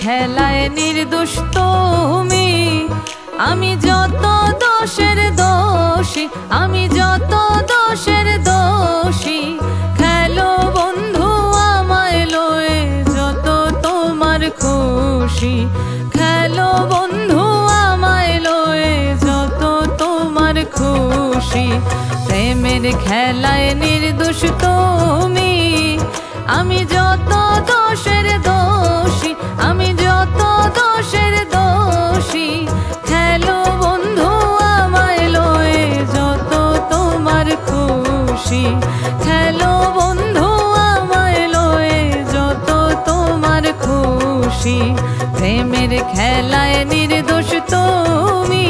খেলায় নির্দোষ তুমি, আমি যত দোষের দোষী, আমি যত দোষের দোষী। খেলো বন্ধু আমায় লয়ে যত তোমার খুশি, খেলো বন্ধু আমায় লয়ে যত তোমার খুশি। প্রেমের খেলায় নির্দোষ তুমি, আমি যত দোষের দোষী, আমি যত দোষের দোষী। খেলো বন্ধু আমায় লয়ে যত তোমার খুশি, খেলো বন্ধু আমায় লয়ে যত তোমার খুশি। প্রেমের খেলায় নির্দোষ তুমি।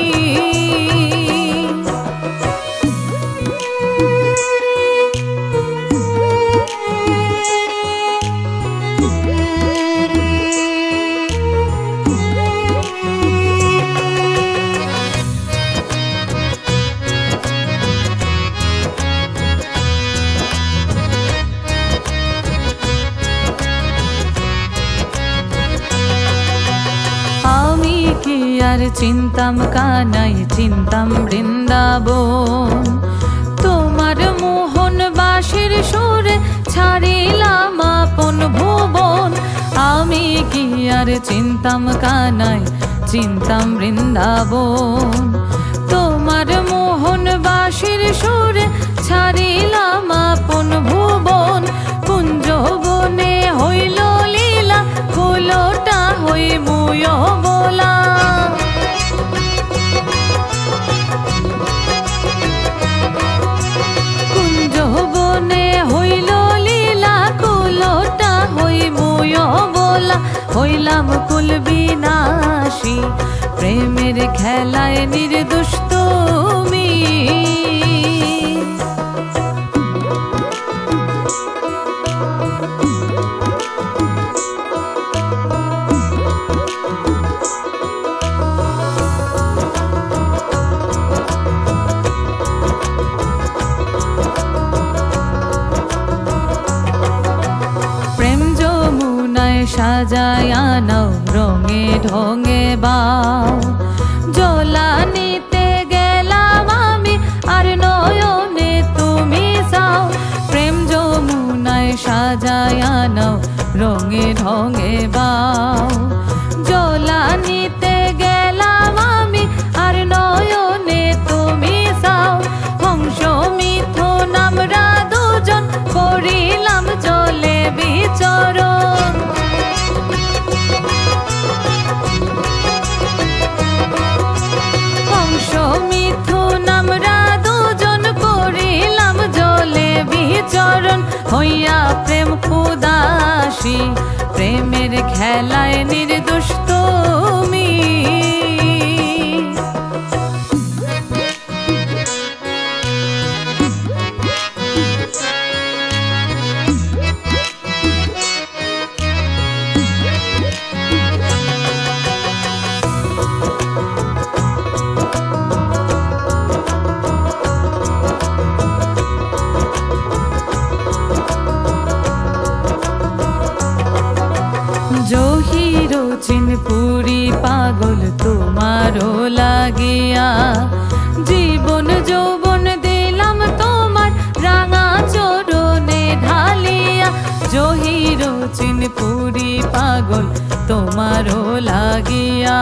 আর চিন্তাম কানাই, চিন্তাম বৃন্দাবন। তোমার মোহন বাঁশির সুরে ছাড়িলাম আপন ভুবন। আমি কি আর চিন্তাম কানাই, চিন্তাম বৃন্দাবন। তোমার মোহন বাঁশির সুরে ছাড়িলাম আপন ভুবন। কুঞ্জ বনে হইল লীলা, ফুলটা হই মুয় বলা। কুঞ্জ বনে হইল লীলা, কুলটা হই মুয় বলা। হইলাম কুল বিনাশী, প্রেমের খেলায় নির্দোষ তুমি। সাজায়া নাও রঙে ঢঙে বাও। জলানিতে গেলাম আমি আর নয়নে তুমি চাও। প্রেম যমুনায় সাজায়া নাও রঙে ঢঙে বাও। জলানিতে গেলাম আমি আর নয়নে তুমি চাও। হংস মিথুন আমরা দুজন করিলাম জলে বিচরণ। মিথুন আমরা দুজন করিলাম জলে বিচরণ। হইয়া প্রেম উদাসী, প্রেমের খেলায় নির্দোষ তুমি। জহিরো চিনপুরি পাগল তোমারও লাগিয়া। জীবন যৌবন দিলাম তোমার রাঙা চরণে ঢালিয়া। জহিরো চিনপুরি পাগল তোমারও লাগিয়া।